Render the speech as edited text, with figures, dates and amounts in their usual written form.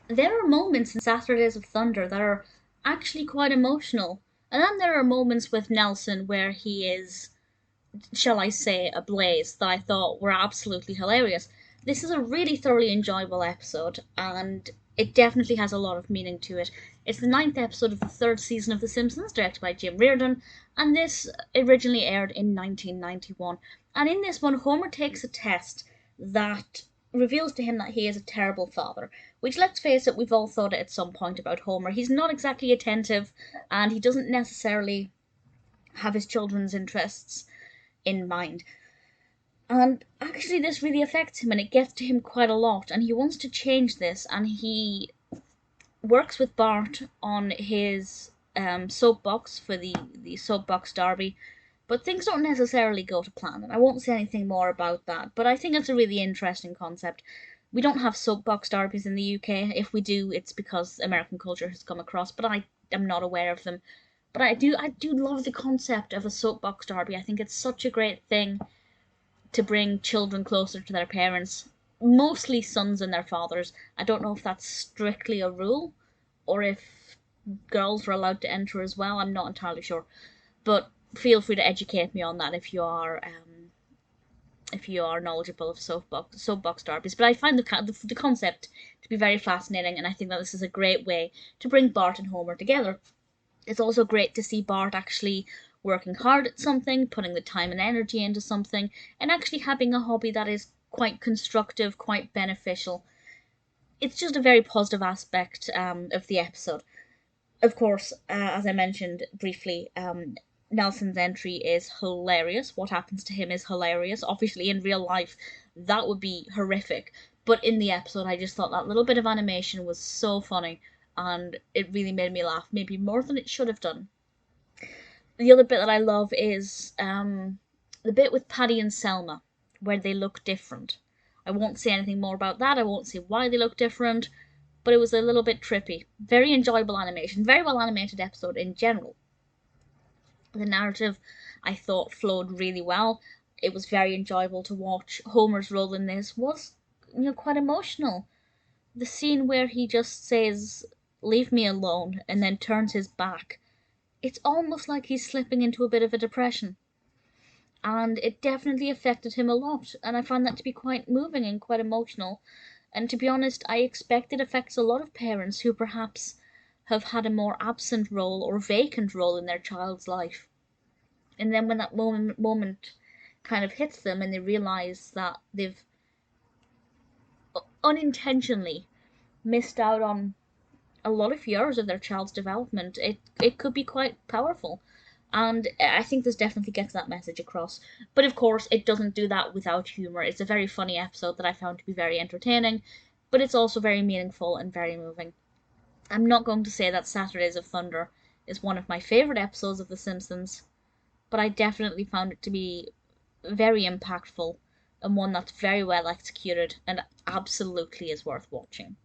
there are moments in Saturdays of Thunder that are actually quite emotional. And then there are moments with Nelson where he is, shall I say, ablaze that I thought were absolutely hilarious. This is a really thoroughly enjoyable episode, and it definitely has a lot of meaning to it. It's the ninth episode of the third season of The Simpsons, directed by Jim Reardon, and this originally aired in 1991. And in this one, Homer takes a test that reveals to him that he is a terrible father, which, let's face it, we've all thought it at some point about Homer. He's not exactly attentive, and he doesn't necessarily have his children's interests in mind. And actually, this really affects him and it gets to him quite a lot. And he wants to change this, and he works with Bart on his soapbox for the soapbox derby. But things don't necessarily go to plan, and I won't say anything more about that. But I think it's a really interesting concept. We don't have soapbox derbies in the UK. If we do, it's because American culture has come across, but I am not aware of them. But I do love the concept of a soapbox derby. I think it's such a great thing to bring children closer to their parents, mostly sons and their fathers. I don't know if that's strictly a rule or if girls are allowed to enter as well. I'm not entirely sure, but feel free to educate me on that if you are knowledgeable of soapbox derbies. But I find the concept to be very fascinating, and I think that this is a great way to bring Bart and Homer together. It's also great to see Bart actually working hard at something, putting the time and energy into something, and actually having a hobby that is quite constructive, quite beneficial. It's just a very positive aspect of the episode. Of course, as I mentioned briefly, Nelson's entry is hilarious. What happens to him is hilarious. Obviously, in real life, that would be horrific. But in the episode, I just thought that little bit of animation was so funny, and it really made me laugh, maybe more than it should have done. The other bit that I love is the bit with Paddy and Selma, where they look different. I won't say anything more about that. I won't say why they look different, but it was a little bit trippy. Very enjoyable animation, very well animated episode in general. The narrative, I thought, flowed really well. It was very enjoyable to watch. Homer's role in this was, quite emotional. The scene where he just says, "Leave me alone," and then turns his back. It's almost like he's slipping into a bit of a depression. And it definitely affected him a lot, and I found that to be quite moving and quite emotional. And to be honest, I expect it affects a lot of parents who perhaps have had a more absent role or vacant role in their child's life. And then when that moment kind of hits them and they realise that they've unintentionally missed out on a lot of years of their child's development, it could be quite powerful. And I think this definitely gets that message across. But of course, it doesn't do that without humour. It's a very funny episode that I found to be very entertaining, but it's also very meaningful and very moving. I'm not going to say that Saturdays of Thunder is one of my favourite episodes of The Simpsons, but I definitely found it to be very impactful and one that's very well executed and absolutely is worth watching.